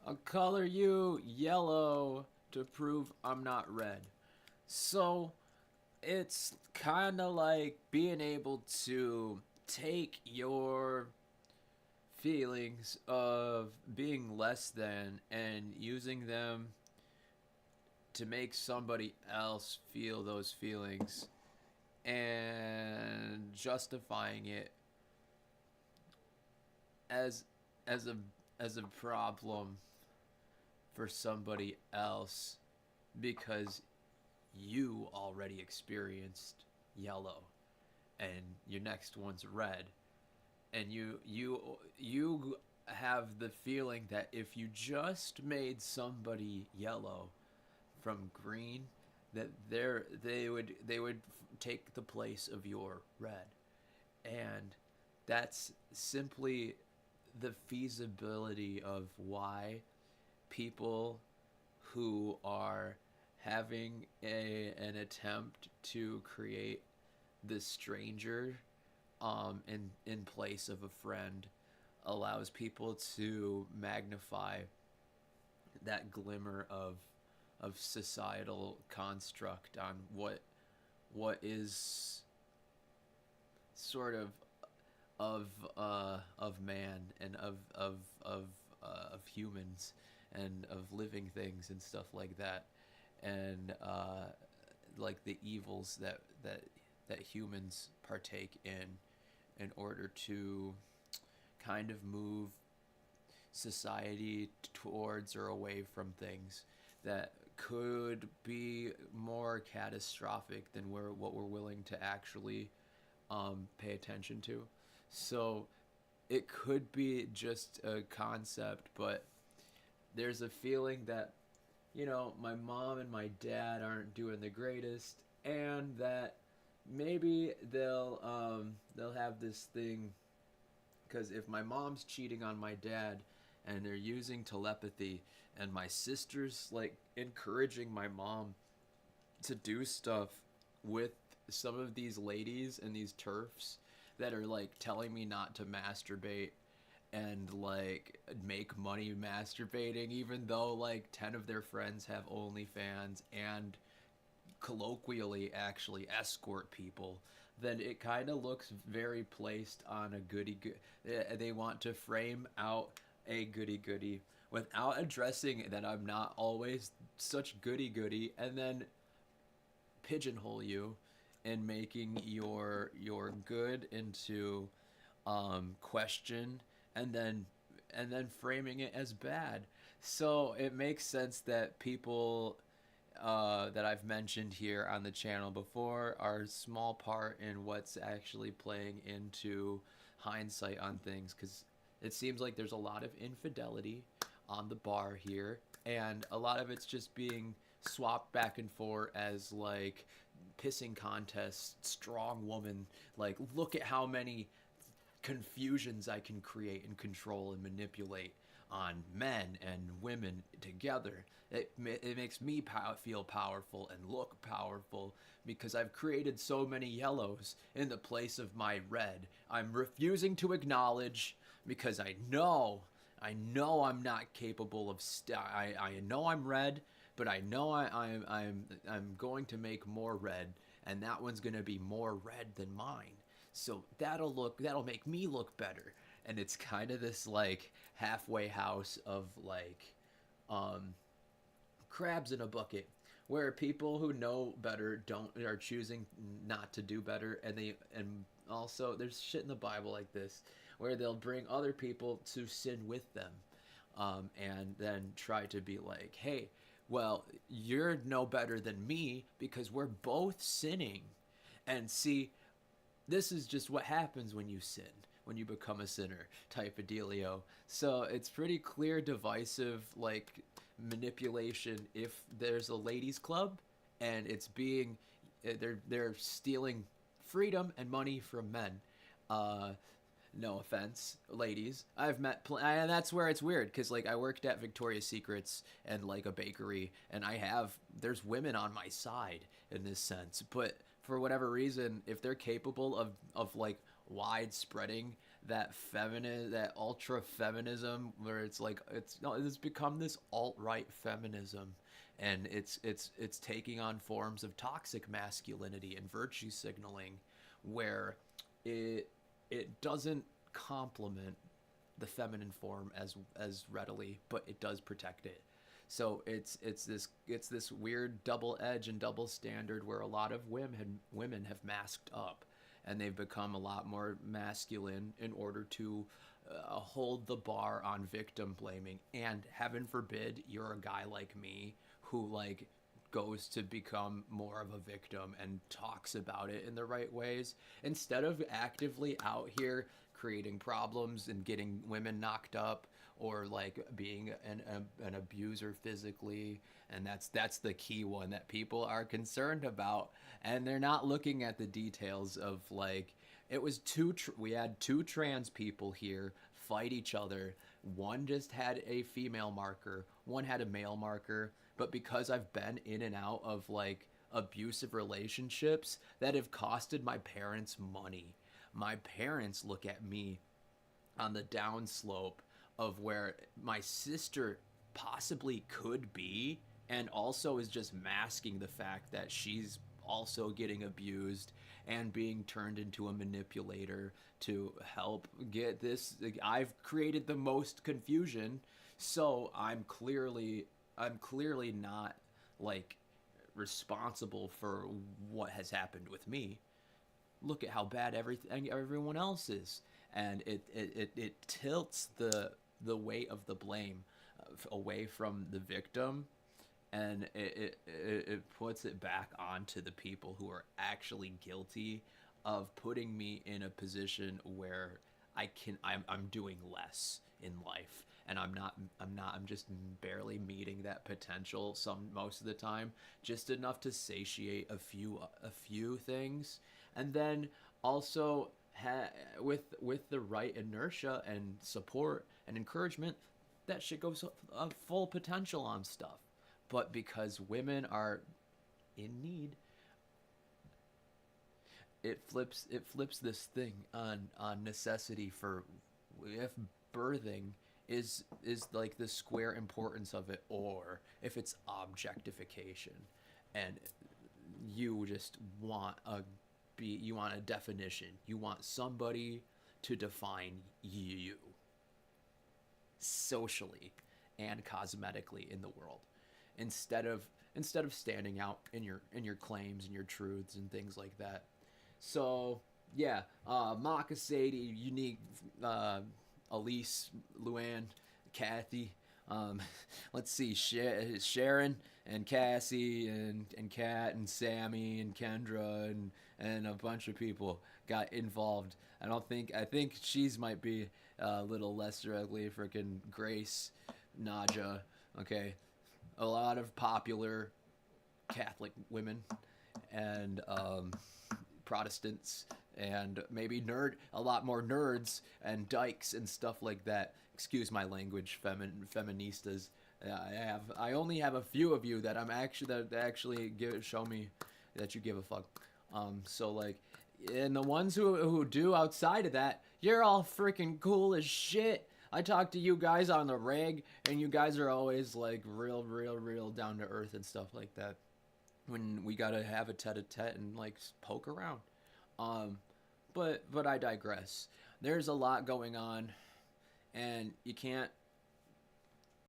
I'll color you yellow to prove I'm not red. So it's kind of like being able to take your feelings of being less than and using them to make somebody else feel those feelings and justifying it as as a as a problem for somebody else because you already experienced yellow and your next one's red, and you have the feeling that if you just made somebody yellow from green, that they would take the place of your red. And that's simply the feasibility of why people who are having an attempt to create the stranger in place of a friend allows people to magnify that glimmer of societal construct on what is sort of man and of humans and of living things and stuff like that, and like the evils that humans partake in order to kind of move society towards or away from things that could be more catastrophic than what we're willing to actually pay attention to. So it could be just a concept, but there's a feeling that, my mom and my dad aren't doing the greatest, and that maybe they'll have this thing because if my mom's cheating on my dad and they're using telepathy, and my sister's like encouraging my mom to do stuff with some of these ladies and these turfs that are like telling me not to masturbate and like make money masturbating, even though like 10 of their friends have OnlyFans and colloquially actually escort people, then it kind of looks very placed on a goody good. They want to frame out a goody goody without addressing that I'm not always such goody goody, and then pigeonhole you in making your good into question, and then framing it as bad. So it makes sense that people that I've mentioned here on the channel before are a small part in what's actually playing into hindsight on things, because it seems like there's a lot of infidelity on the bar here, and a lot of it's just being swapped back and forth as like pissing contests, strong woman, like look at how many confusions I can create and control and manipulate on men and women together. It makes me feel powerful and look powerful because I've created so many yellows in the place of my red. I'm refusing to acknowledge because I know I'm not capable of. I know I'm red, but I know I'm going to make more red, and that one's going to be more red than mine. So that'll make me look better. And it's kind of this like halfway house of like um crabs in a bucket, where people who know better don't are choosing not to do better, and also there's shit in the Bible like this where they'll bring other people to sin with them, and then try to be like, hey, well, you're no better than me because we're both sinning. And see, this is just what happens when you sin, when you become a sinner type of dealio. So it's pretty clear divisive like manipulation if there's a ladies club and it's being they're stealing freedom and money from men. uh no offense, ladies. I've met and that's where it's weird because like I worked at Victoria's Secrets and like a bakery, and there's women on my side in this sense, but for whatever reason, if they're capable of like widespreading that ultra feminism, where it's like it's no, it's become this alt right feminism, and it's taking on forms of toxic masculinity and virtue signaling, where it it doesn't complement the feminine form as readily, but it does protect it. So it's this weird double edge and double standard where a lot of women have masked up, and they've become a lot more masculine in order to hold the bar on victim blaming. And heaven forbid you're a guy like me who like goes to become more of a victim and talks about it in the right ways instead of actively out here creating problems and getting women knocked up, or like being an abuser physically. And that's the key one that people are concerned about, and they're not looking at the details of like it was we had two trans people here fight each other. One just had a female marker, one had a male marker, but because I've been in and out of like abusive relationships that have costed my parents money, my parents look at me on the downslope of where my sister possibly could be, and also is just masking the fact that she's also getting abused and being turned into a manipulator to help get this. I've created the most confusion, so I'm clearly not like responsible for what has happened with me. Look at how bad everyone else is, and it tilts the weight of the blame away from the victim, and it puts it back onto the people who are actually guilty of putting me in a position where I'm doing less in life, and I'm just barely meeting that potential most of the time, just enough to satiate a few things. And then also with the right inertia and support and encouragement, that shit goes full potential on stuff. But because women are in need, it flips this thing on necessity for, if birthing is like the square importance of it, or if it's objectification, and you just want a definition, you want somebody to define you socially and cosmetically in the world, instead of standing out in your claims and your truths and things like that. So yeah, Maka, Sadie, Unique, Elise, Luann, Kathy, let's see, Sharon and Cassie and Kat and Sammy and Kendra and a bunch of people got involved. I think she's might be a little less directly, freaking Grace, Naja, okay, a lot of popular Catholic women and Protestants, and maybe a lot more nerds and dykes and stuff like that. Excuse my language, feministas. I only have a few of you that actually show me that you give a fuck. So like, and the ones who do outside of that, you're all freaking cool as shit. I talk to you guys on the reg, and you guys are always like real down to earth and stuff like that. When we gotta have a tete-a-tete and like poke around. But I digress. There's a lot going on, and you can't